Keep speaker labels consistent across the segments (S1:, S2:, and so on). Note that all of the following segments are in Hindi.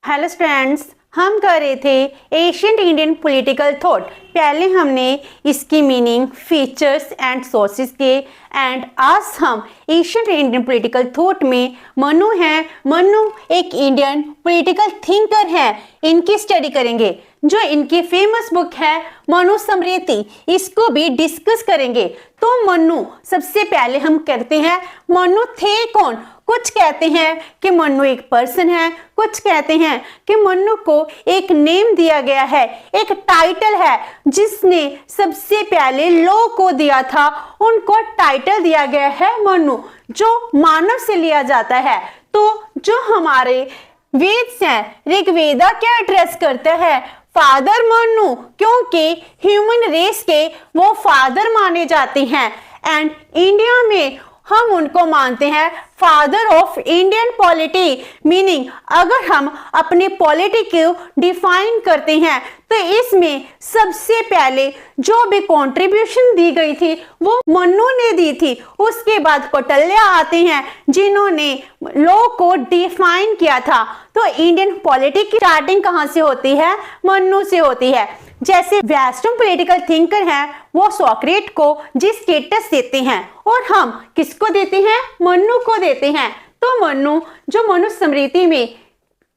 S1: हेलो स्टूडेंट्स, हम कर रहे थे एशियंट इंडियन पॉलिटिकल थॉट। पहले हमने इसकी मीनिंग, फीचर्स एंड सोर्सेस के एंड आज हम एशियंट इंडियन पॉलिटिकल थॉट में मनु हैं। मनु एक इंडियन पॉलिटिकल थिंकर हैं, इनकी स्टडी करेंगे। जो इनकी फेमस बुक है मनुस्मृति, इसको भी डिस्कस करेंगे। तो मनु सबसे पहले हम करते हैं मनु थे कौन। कुछ कहते हैं कि मनु एक पर्सन है, कुछ कहते हैं कि मनु को एक नेम दिया गया है, एक टाइटल है जिसने सबसे पहले लॉ को दिया था, उनको टाइटल दिया गया है मनु, जो मानव से लिया जाता है। तो जो हमारे वेद हैं, ऋग्वेदा क्या एड्रेस करता है? फादर मनु, क्योंकि ह्यूमन रेस के वो फादर माने जाते हैं। एंड इंडिया में हम उनको मानते हैं father of Indian polity. Meaning अगर हम अपनी पॉलिटी को डिफाइन करते हैं तो इसमें सबसे पहले जो भी कंट्रीब्यूशन दी गई थी वो मनु ने दी थी। उसके बाद कौटिल्य आते हैं जिन्होंने लॉ को डिफाइन किया था। तो इंडियन पॉलिटी की स्टार्टिंग कहां से होती है? मनु से होती है। जैसे वेस्टर्न पॉलिटिकल थिंकर हैं, वो सोक्रेट को जिस स्टेटस देते हैं और हम किसको देते हैं? मनु को देते हैं। तो मनु जो मनुस्मृति में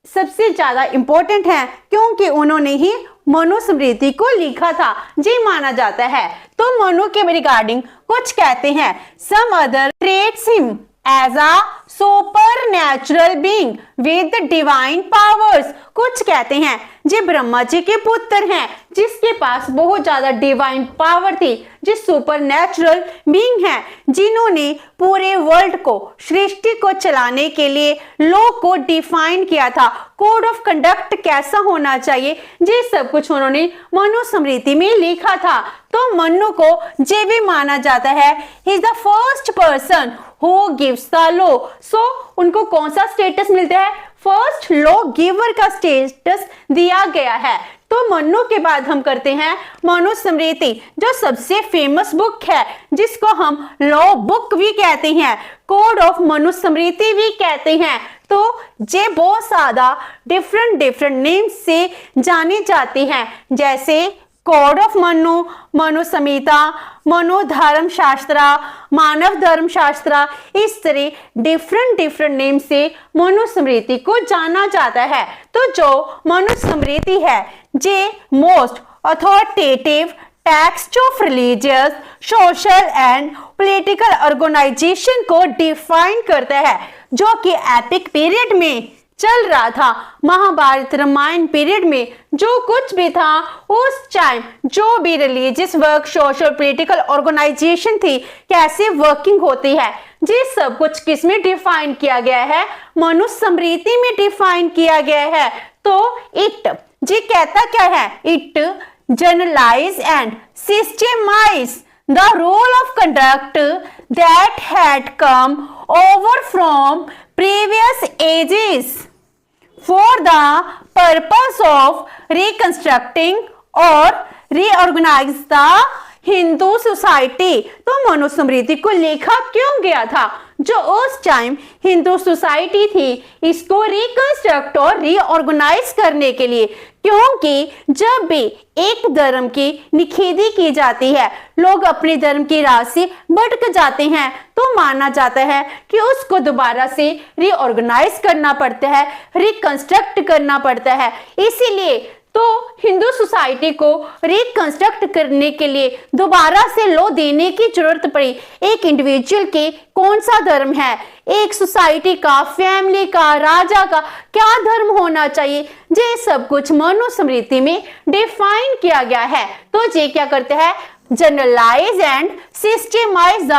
S1: सबसे ज्यादा इंपॉर्टेंट है क्योंकि उन्होंने ही मनुस्मृति को लिखा था, जी माना जाता है। तो मनु के रिगार्डिंग कुछ कहते हैं, some other traits him as a supernatural being with divine powers. कुछ कहते हैं जे ब्रह्मा जी के पुत्र हैं जिसके पास बहुत ज्यादा डिवाइन पावर थी, जिस सुपर नेचुरल बीइंग है जिन्होंने पूरे वर्ल्ड को, सृष्टि को चलाने के लिए लॉ को डिफाइन किया था, कोड ऑफ कंडक्ट कैसा होना चाहिए, ये सब कुछ उन्होंने मनुस्मृति में लिखा था। तो मनु को ये भी माना जाता है he is the first person who gives the law. So उनको कौन सा स्टेटस मिलता है? फर्स्ट लॉ गिवर का स्टेटस दिया गया है। तो मनु के बाद हम करते हैं मनुस्मृति, जो सबसे फेमस बुक है, जिसको हम लॉ बुक भी कहते हैं, कोड ऑफ मनुस्मृति भी कहते हैं। तो ये बहुत ज्यादा डिफरेंट नेम से जानी जाती हैं, जैसे कोड ऑफ मनु, मनु संहिता, मनु धर्म शास्त्र, मानव धर्म शास्त्र। इस तरह डिफरेंट नेम से मनुस्मृति को जाना जाता है। तो जो मनुस्मृति है ये most authoritative text of religious, social and political organisation को डिफाइन करता है, जो कि एपिक पीरियड में चल रहा था। महाभारत रामायण पीरियड में जो कुछ भी था उस टाइम, जो भी religious work, social political organisation थी, कैसे वर्किंग होती है, ये सब कुछ किस में डिफाइन किया गया है? मनुस्मृति में डिफाइन किया गया है। तो इट जी कहता क्या है? It generalise and systemise the rule of conduct that had come over from previous ages for the purpose of reconstructing or reorganize the Hindu society. तो मनुस्मृति को लिखा क्यों गया था? जो उस टाइम हिंदू सोसाइटी थी, इसको रिकंस्ट्रक्ट और रीऑर्गेनाइज करने के लिए, क्योंकि जब भी एक धर्म की निखेधी की जाती है, लोग अपने धर्म की राह से भटक जाते हैं, तो माना जाता है कि उसको दोबारा से रीऑर्गेनाइज करना पड़ता है, रिकंस्ट्रक्ट करना पड़ता है। इसीलिए तो हिंदू सोसाइटी को रिकंस्ट्रक्ट करने के लिए दोबारा से लॉ देने की जरूरत पड़ी। एक इंडिविजुअल के कौन सा धर्म है, एक सोसाइटी का, फैमिली का, राजा का क्या धर्म होना चाहिए, ये सब कुछ मनुस्मृति में डिफाइन किया गया है। तो ये क्या करते हैं? Generalise and systemise the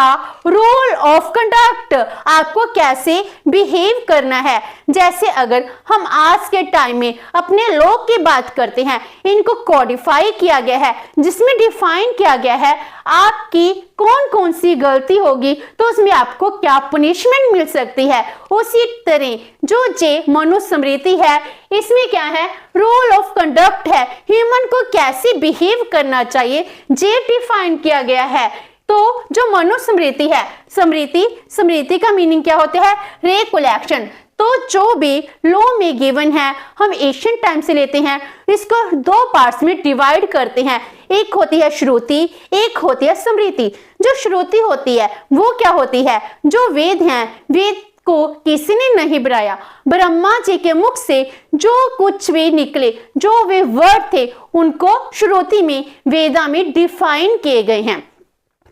S1: rule of conduct. आपको कैसे बिहेव करना है। जैसे अगर हम आज के टाइम में अपने लॉ की बात करते हैं, इनको कोडिफाई किया गया है, जिसमें डिफाइन किया गया है आपकी कौन कौन सी गलती होगी तो उसमें आपको क्या पनिशमेंट मिल सकती है। उसी तरह जो जे मनुस्मृति है, इसमें क्या है? रूल ऑफ कंडक्ट है, ह्यूमन को कैसे बिहेव करना चाहिए जे डिफाइन किया गया है। तो जो मनुस्मृति है, स्मृति का मीनिंग क्या होता है? रिकलेक्शन। तो जो भी लॉ में गिवन है हम एशियंट टाइम से लेते हैं, इसको दो पार्ट्स में डिवाइड करते हैं। एक होती है श्रुति, एक होती है स्मृति। जो श्रुति होती है वो क्या होती है, जो वेद हैं, वेद को किसी ने नहीं बनाया, ब्रह्मा जी के मुख से जो कुछ भी निकले, जो वे वर्ड थे, उनको श्रुति में, वेदा में डिफाइन किए गए हैं।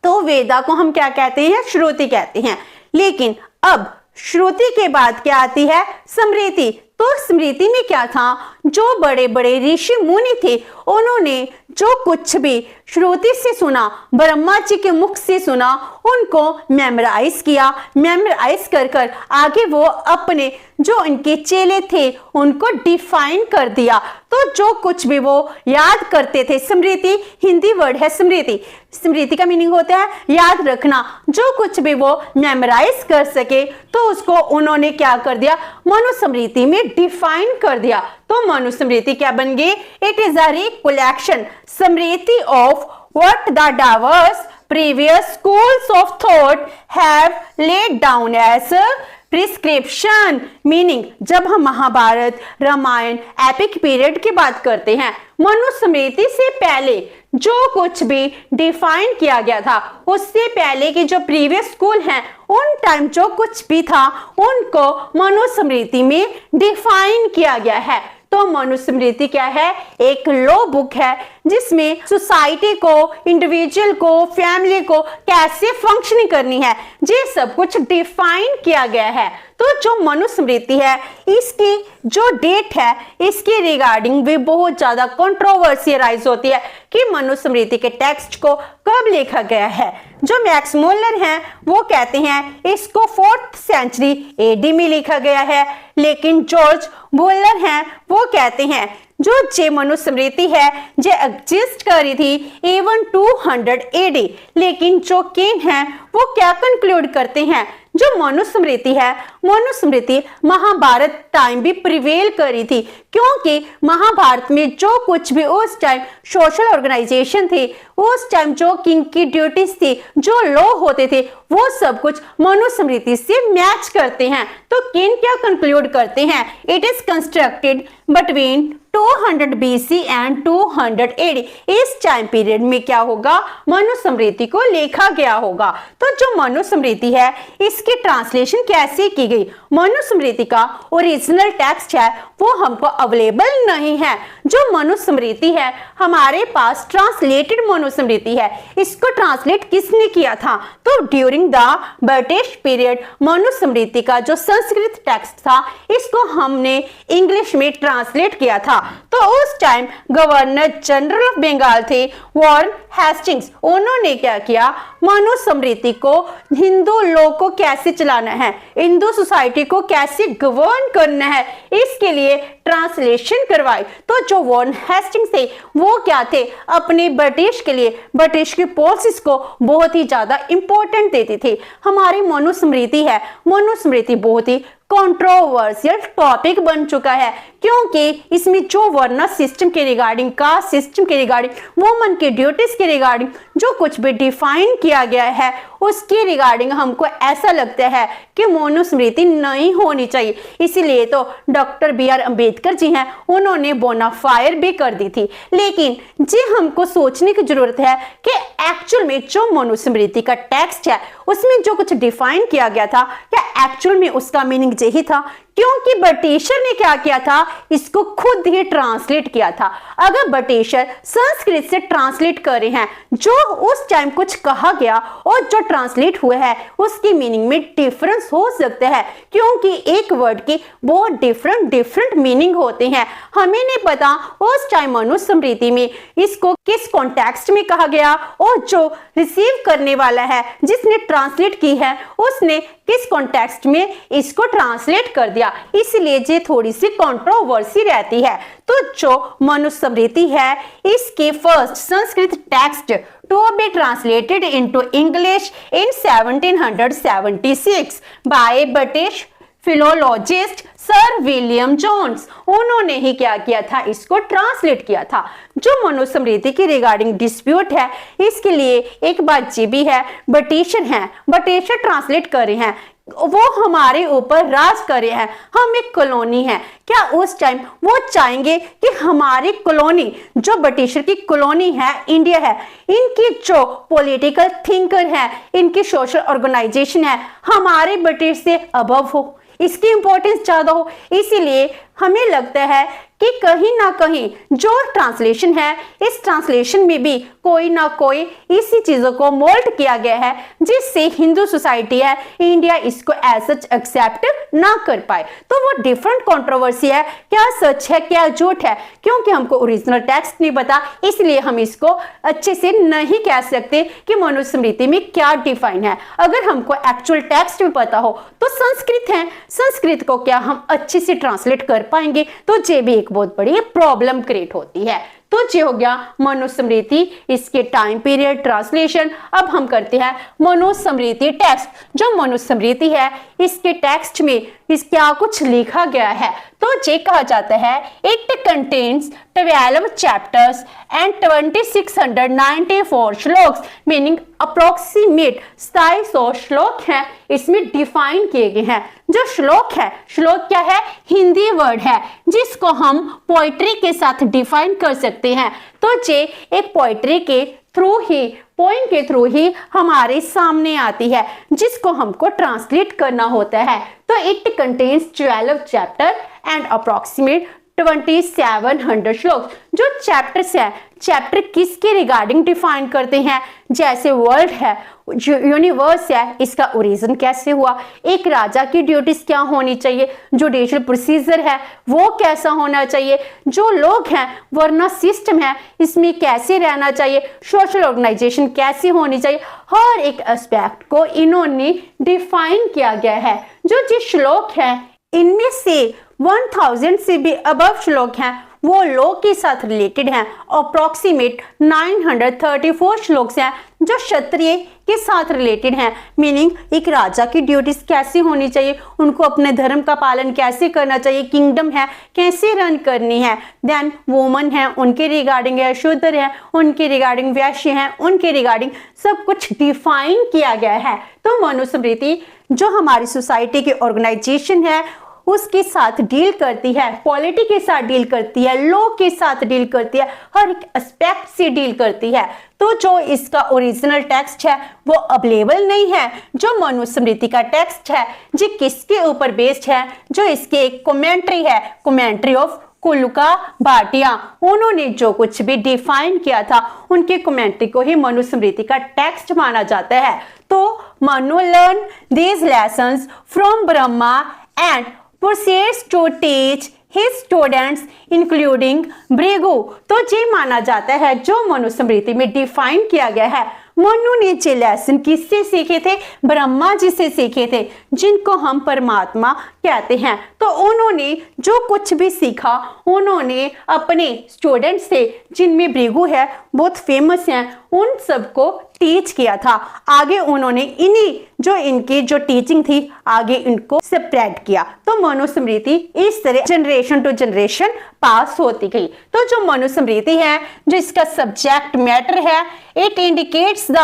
S1: तो वेदा को हम क्या कहते हैं, श्रुति कहते हैं। लेकिन अब श्रुति के बाद क्या आती है, स्मृति। तो स्मृति में क्या था, जो बड़े बड़े ऋषि मुनि थे उन्होंने जो कुछ भी श्रुति से सुना, ब्रह्मा जी के मुख से सुना, उनको मेमोराइज किया। मेमोराइज कर कर आगे वो अपने जो इनके चेले थे उनको डिफाइन कर दिया। तो जो कुछ भी वो याद करते थे, स्मृति हिंदी वर्ड है स्मृति, स्मृति का मीनिंग होता है याद रखना। जो कुछ भी वो मेमोराइज कर सके तो उसको उन्होंने क्या कर दिया, मनुस्मृति में डिफाइन कर दिया। तो मनुस्मृति क्या बन गई, it is a recollection Smriti of what the diverse previous schools of thought have laid down as a prescription. Meaning जब हम महाभारत, रामायण, एपिक पीरियड की बात करते हैं, मनुस्मृति से पहले जो कुछ भी डिफाइन किया गया था, उससे पहले के जो प्रीवियस स्कूल हैं, उन टाइम जो कुछ भी था उनको मनुस्मृति में डिफाइन किया गया है। तो मनुस्मृति क्या है, एक लॉ बुक है जिसमें सोसाइटी को, इंडिविजुअल को, फैमिली को कैसे फंक्शनिंग करनी है, ये सब कुछ डिफाइन किया गया है। तो जो मनुस्मृति है, इसकी जो डेट है, इसके रिगार्डिंग भी बहुत ज्यादा कंट्रोवर्सी राइज होती है कि मनुस्मृति के टेक्स्ट को कब लिखा गया है। जो मैक्स मुलर हैं वो कहते हैं इसको 4th सेंचुरी एडी में लिखा गया है, लेकिन जॉर्ज बुलर हैं वो कहते हैं जो जे मनुस्मृति है जे एग्जिस्ट करी थी इवन 200 एडी। लेकिन जो केन है वो क्या कंक्लूड करते हैं, जो मनुस्मृति है, मनुस्मृति महाभारत टाइम भी प्रिवेल करी थी, क्योंकि महाभारत में जो कुछ भी उस टाइम सोशल ऑर्गेनाइजेशन थी, उस टाइम जो किंग की ड्यूटीज थी, जो लॉ होते थे, वो सब कुछ मनुस्मृति से मैच करते हैं। तो केन क्या कंक्लूड करते हैं, it is constructed between 200 BC and 200 AD। इस टाइम पीरियड में क्या होगा, मनुस्मृति को लिखा गया होगा। तो जो मनुस्मृति है इसकी ट्रांसलेशन कैसे की गई, मनुस्मृति का ओरिजिनल टेक्स्ट है वो हमको अवेलेबल नहीं है। जो मनुस्मृति है हमारे पास ट्रांसलेटेड मनुस्मृति है, इसको ट्रांसलेट किसने किया था, तो during the British period Manusmriti का जो संस्कृत टेक्स्ट था इसको हमने इंग्लिश में ट्रांसलेट किया था। तो उस time governor general of Bengal थे वॉरेन हेस्टिंग्स, उन्होंने क्या किया, मनुस्मृति को हिंदू लोग को कैसे चलाना है, हिंदू सोसाइटी को कैसे गवर्न करना है, इसके लिए ट्रांसलेशन करवाई। तो जो वॉरेन हेस्टिंग्स थे वो क्या थे, अपने ब्रिटिश के लिए, ब्रिटिश की पॉलिसीज को बहुत ही ज्यादा इंपॉर्टेंट देते थे। हमारी मनुस्मृति है, मनुस्मृति बहुत ही कंट्रोवर्शियल टॉपिक बन चुका है, क्योंकि इसमें जो वर्ण सिस्टम के रिगार्डिंग, कास्ट सिस्टम के रिगार्डिंग, वुमन के ड्यूटीज के रिगार्डिंग जो कुछ भी डिफाइन किया गया है, उसके रिगार्डिंग हमको ऐसा लगता है कि मनुस्मृति नहीं होनी चाहिए। इसीलिए तो डॉक्टर BR अम्बेडकर जी हैं, उन्होंने बोनाफायर भी कर दी थी। लेकिन जी हमको सोचने की जरूरत है कि एक्चुअल में जो मनुस्मृति का टेक्स्ट है उसमें जो कुछ डिफाइन किया गया था, क्या एक्चुअल में उसका मीनिंग यही था, क्योंकि ब्रिटिशर ने क्या किया था, इसको खुद ही ट्रांसलेट किया था। अगर ब्रिटिशर संस्कृत से ट्रांसलेट कर रहे हैं, जो उस टाइम कुछ कहा गया और जो ट्रांसलेट हुआ है उसकी मीनिंग में डिफरेंस हो सकता है, क्योंकि एक वर्ड की बहुत डिफरेंट मीनिंग होते हैं। हमें नहीं पता उस टाइम मनुस्मृति में इसको किस कॉन्टेक्स्ट में कहा गया और जो रिसीव करने वाला है, जिसने ट्रांसलेट की है, उसने किस कॉन्टेक्स्ट में इसको ट्रांसलेट कर दिया। इसलिए ये थोड़ी सी कंट्रोवर्सी रहती है। तो जो मनुस्मृति है इसके first Sanskrit text to be translated into English in 1776 by British philologist sir William Jones, उन्होंने ही क्या किया था, इसको ट्रांसलेट किया था। जो मनुस्मृति की रिगार्डिंग डिस्प्यूट है, इसके लिए एक बात ये भी है, ब्रिटिशर हैं, ब्रिटिशर ट्रांसलेट कर रहे हैं, वो हमारे ऊपर राज कर रहे हैं, हम एक कॉलोनी है। क्या उस टाइम वो चाहेंगे कि हमारी कॉलोनी, जो ब्रिटिशर की कॉलोनी है, इंडिया है, इनकी जो पॉलिटिकल थिंकर है, इनकी सोशल ऑर्गेनाइजेशन है, हमारे ब्रिटिश से अबव हो, इसकी इंपॉर्टेंस ज्यादा हो? इसीलिए हमें लगता है कि कहीं ना कहीं जो ट्रांसलेशन है, इस ट्रांसलेशन में भी कोई ना कोई इसी चीजों को मोल्ड किया गया है, जिससे हिंदू सोसाइटी है, इंडिया इसको एज सच एक्सेप्ट ना कर पाए। तो वो डिफरेंट कंट्रोवर्सी है, क्या सच है क्या झूठ है, क्योंकि हमको ओरिजिनल टेक्स्ट नहीं पता, इसलिए हम इसको अच्छे से नहीं कह सकते कि मनुस्मृति में क्या डिफाइन है। अगर हमको एक्चुअल टेक्स्ट भी पता हो तो संस्कृत है, संस्कृत को क्या हम अच्छे से ट्रांसलेट कर पाएंगे? तो ये भी एक बहुत बड़ी प्रॉब्लम क्रिएट होती है। तो ये हो गया मनुस्मृति, इसके टाइम पीरियड, ट्रांसलेशन। अब हम करते हैं मनुस्मृति टेक्स्ट। जो मनुस्मृति है, इसके टेक्स्ट में इस क्या कुछ लिखा गया है, तो ये कहा जाता है it contains 12 chapters and 2694 shlokas, meaning approximate 2700 श्लोक हैं, इसमें डिफाइन किए गए हैं। जो श्लोक है, श्लोक क्या है? हिंदी वर्ड है जिसको हम पोइट्री के साथ डिफाइन कर सकते हैं। तो ये एक पोइट्री के थ्रू ही, पोइम के थ्रू ही हमारे सामने आती है, जिसको हमको ट्रांसलेट करना होता है। तो it contains 12 chapter and approximate 2700 श्लोक। जो चैप्टर्स है, चैप्टर किसके रिगार्डिंग डिफाइन करते हैं? जैसे वर्ल्ड है, जो यूनिवर्स है, इसका ओरिजिन कैसे हुआ, एक राजा की ड्यूटीज क्या होनी चाहिए, जुडिशियल प्रोसीजर है वो कैसा होना चाहिए, जो लोग हैं, वर्ना सिस्टम है, इसमें कैसे रहना चाहिए, सोशल ऑर्गेनाइजेशन कैसी होनी चाहिए, हर एक एस्पेक्ट को इन्होंने डिफाइन किया गया है। जो श्लोक है, इनमें से 1000 से भी अबव श्लोक हैं, वो लॉ के साथ रिलेटेड हैं। अप्रोक्सीमेट 934 श्लोक हैं जो क्षत्रिय के साथ रिलेटेड हैं, मीनिंग एक राजा की ड्यूटीज कैसी होनी चाहिए, उनको अपने धर्म का पालन कैसे करना चाहिए, किंगडम है कैसे रन करनी है। देन वुमन है, उनके रिगार्डिंग है, शूद्र है उनके रिगार्डिंग, वैश्य है उनके रिगार्डिंग, सब कुछ डिफाइन किया गया है। तो मनुस्मृति जो हमारी सोसाइटी की ऑर्गेनाइजेशन है उसके साथ डील करती है, पॉलिटी के साथ डील करती है, लॉ के साथ डील करती है, हर एक एस्पेक्ट से डील करती है। तो जो इसका ओरिजिनल टेक्स्ट है वो अवेलेबल नहीं है। जो मनुस्मृति का टेक्स्ट है जी किसके ऊपर बेस्ड है? जो इसके एक कमेंट्री है, कमेंट्री ऑफ कुलका भाटिया, उन्होंने जो कुछ भी डिफाइन किया था उनके कमेंट्री को ही मनुस्मृति का टेक्स्ट माना जाता है। तो Manu learn these lessons from Brahma and proceeds to teach his students including Bhrigu. तो ये माना जाता है जो मनुस्मृति में डिफाइन किया गया है, मनु ने ये लेसन किससे सीखे थे? ब्रह्मा जी से सीखे थे, जिनको हम परमात्मा कहते हैं। तो उन्होंने जो कुछ भी सीखा उन्होंने अपने स्टूडेंट से, जिनमें भृगु है बहुत फेमस हैं, उन सबको टीच किया था। आगे उन्होंने इन्हीं जो इनकी जो टीचिंग थी आगे इनको स्प्रेड किया। तो मनुस्मृति इस तरह जनरेशन टू जनरेशन पास होती गई। तो जो मनुस्मृति है, जो इसका सब्जेक्ट मैटर है, it indicates the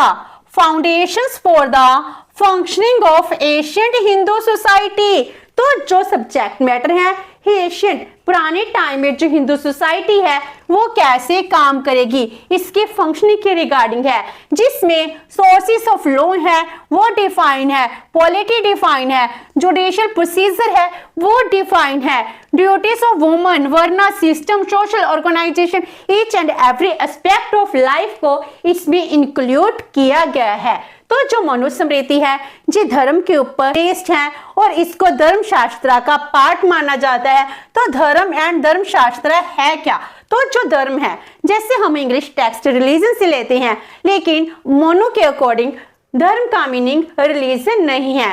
S1: foundations for the functioning of ancient Hindu society. तो जो सब्जेक्ट मैटर है, एशियंट पुराने टाइम में जो हिंदू सोसाइटी है वो कैसे काम करेगी, इसके फंक्शनिंग के रिगार्डिंग है, जिसमें सोर्सेस ऑफ लॉ है वो डिफाइन है, पॉलिटी डिफाइन है, जुडिशियल प्रोसीजर है वो डिफाइन है, duties of woman, varna system, social organisation, each and every aspect of life को इसमें इंक्लूड किया गया है। तो जो मनुस्मृति है जी धर्म के ऊपर बेस्ड है और इसको धर्मशास्त्र का पार्ट माना जाता है। तो धर्म एंड धर्मशास्त्र है क्या? तो जो धर्म है, जैसे हम इंग्लिश टेक्स्ट रिलीजन से लेते हैं, लेकिन मनु के अकॉर्डिंग धर्म का मीनिंग रिलीजन नहीं है।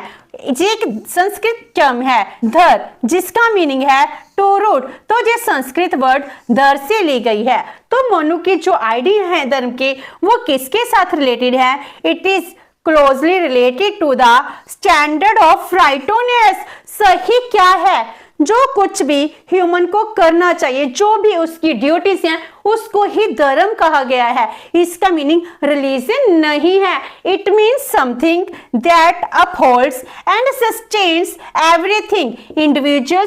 S1: ये एक संस्कृत टर्म है धर, जिसका मीनिंग है टू रूट। तो ये संस्कृत वर्ड धर से ली गई है। तो मनु की जो आइडिया है धर्म के, वो किसके साथ रिलेटेड है? It is closely related to the standard of righteousness. सही क्या है? जो कुछ भी ह्यूमन को करना चाहिए, जो भी उसकी ड्यूटीज हैं, उसको ही धर्म कहा गया है। इसका मीनिंग रिलीजन नहीं है। It means something that upholds and sustains everything. Individual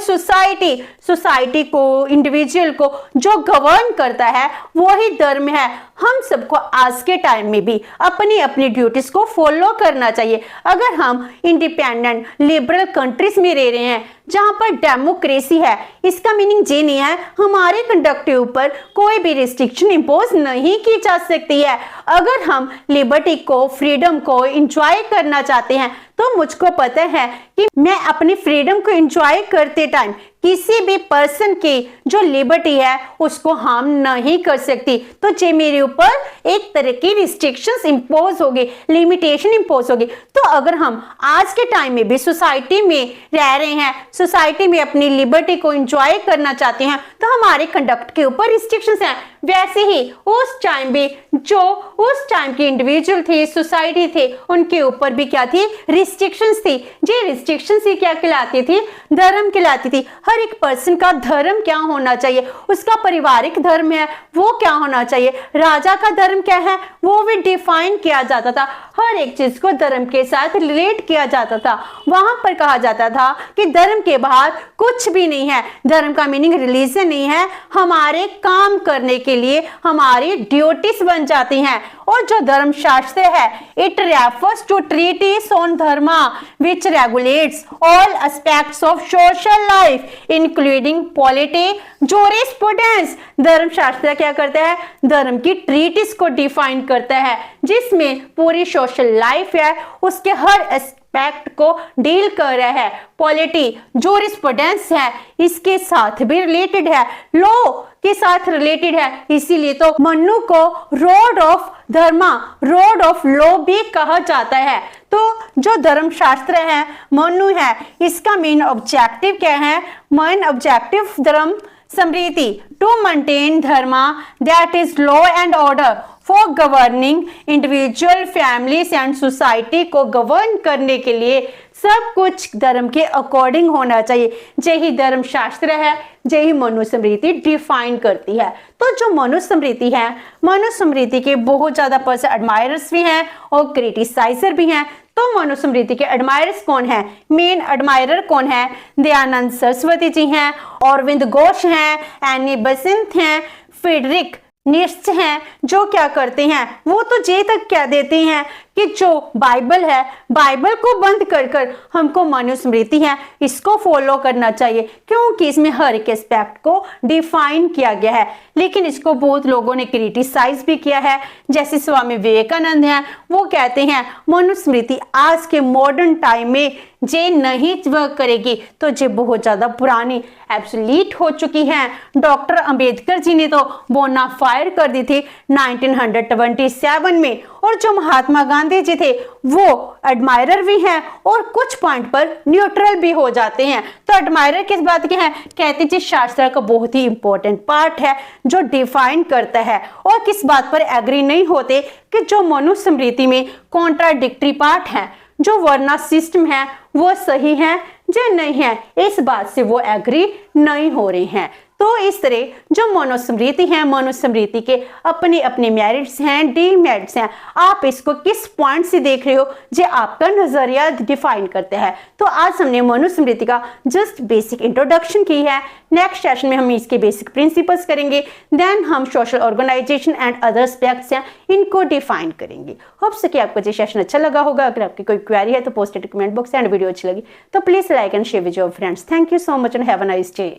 S1: society को, इंडिविजुअल को जो गवर्न करता है वो ही धर्म है। हम सबको आज के टाइम में भी अपनी अपनी ड्यूटीज को फॉलो करना चाहिए। अगर हम इंडिपेंडेंट लिबरल कंट्रीज में रह रहे हैं जहां पर डेमोक्रेसी है, इसका मीनिंग ये नहीं है हमारे कंडक्ट के ऊपर कोई भी रिस्ट्रिक्शन इंपोज नहीं की जा सकती है। अगर हम लिबर्टी को, फ्रीडम को एंजॉय करना चाहते हैं तो मुझको पता है कि मैं अपनी फ्रीडम को एंजॉय करते टाइम किसी भी पर्सन की जो लिबर्टी है उसको हार्म नहीं कर सकती। तो जे मेरे ऊपर एक तरह की रिस्ट्रिक्शंस इंपोज होगी, लिमिटेशन इंपोज होगी। तो अगर हम आज के टाइम में भी सोसाइटी में रह रहे हैं, सोसाइटी में अपनी लिबर्टी को एंजॉय करना चाहते हैं, तो हमारे कंडक्ट के ऊपर रिस्ट्रिक्शंस हैं। वैसे ही उस टाइम भी जो उस टाइम के इंडिविजुअल थे, सोसाइटी थे, उनके ऊपर भी क्या थी? रिस्ट्रिक्शंस थी। ये रिस्ट्रिक्शंस ही क्या कहलाती थी? धर्म कहलाती थी। हर एक पर्सन का धर्म क्या होना चाहिए, उसका पारिवारिक धर्म है वो क्या होना चाहिए, राजा का धर्म क्या है वो भी डिफाइन किया जाता था। हर एक चीज को धर्म के साथ रिलेट किया जाता था। वहां पर कहा जाता था कि धर्म के बाहर कुछ भी नहीं है। धर्म का मीनिंग रिलीजन नहीं है, हमारे काम करने के लिए हमारी ड्यूटीज बन जाती हैं। और जो धर्म शास्त्र है, it refers to treatise on dharma which regulates all aspects of social life including polity, jurisprudence. Dharmashastra क्या करता है? धर्म की ट्रीटिस को डिफाइन करता है जिसमें पूरी सोशल लाइफ है उसके हर एस्पेक्ट को डील कर रहा है। पॉलिटी, जूरिस्प्रूडेंस है, इसके साथ भी रिलेटेड है, लॉ के साथ रिलेटेड है। इसीलिए तो मनु को road of Dharma, road of law भी कहा जाता है। तो जो धर्म शास्त्र है, मनु है, इसका मेन ऑब्जेक्टिव क्या है? मेन ऑब्जेक्टिव धर्म समृद्धि, to maintain dharma that is law and order for governing individual, families and society को गवर्न करने के लिए सब कुछ धर्म के अकॉर्डिंग होना चाहिए। यही धर्म शास्त्र है, यही मनुस्मृति डिफाइन करती है। तो जो मनुस्मृति है, मनुस्मृति के बहुत ज्यादा पर्सन एडमायरर्स भी हैं और क्रिटिसाइजर भी हैं। तो मनुस्मृति के एडमायरर्स कौन है? मेन एडमायरर कौन है? दयानंद सरस्वती जी हैं, अरविंद घोष हैं, एनी बेसेंट हैं, फ्रेडरिक नीत्शे हैं। जो क्या करते हैं वो तो ये तक कह देते हैं कि जो बाइबल है, बाइबल को बंद कर कर हमको मनुस्मृति है इसको फॉलो करना चाहिए, क्योंकि इसमें हर एक एस्पेक्ट को डिफाइन किया गया है। लेकिन इसको बहुत लोगों ने क्रिटिसाइज भी किया है, जैसे स्वामी विवेकानंद हैं, वो कहते हैं मनुस्मृति आज के मॉडर्न टाइम में जे नहीं वर्क करेगी तो जे बहुत ज्यादा पुरानी एब्सोलीट हो चुकी है। डॉक्टर अंबेडकर जी ने तो बोनाफाइड कर दी थी 1927 में। और जो महात्मा गांधी जी थे वो एडमायरर भी हैं और कुछ पॉइंट पर न्यूट्रल भी हो जाते हैं। तो एडमायरर किस बात के हैं? कहते जी शास्त्र का बहुत ही इंपॉर्टेंट पार्ट है जो डिफाइन करता है। और किस बात पर एग्री नहीं होते कि जो मनुस्मृति में कॉन्ट्राडिक्टरी पार्ट है, जो वर्ना सिस्टम है वो सही है या नहीं है, इस बात से वो एग्री नहीं हो रहे हैं। तो इस तरह जो मनुस्मृति है, मनुस्मृति के अपने अपने मेरिट्स हैं, डीमेरिट्स हैं। आप इसको किस पॉइंट से देख रहे हो जो आपका नजरिया डिफाइन करते हैं। तो आज हमने मनुस्मृति का जस्ट बेसिक इंट्रोडक्शन की है। नेक्स्ट सेशन में हम इसके बेसिक प्रिंसिपल्स करेंगे, देन हम social organisation and other aspects हैं इनको डिफाइन करेंगे। होप सो कि आपको ये सेशन अच्छा लगा होगा। अगर आपकी कोई क्वेरी है तो post it comment box and video अच्छी लगी तो please like and share with your friends. Thank you so much and have a nice day.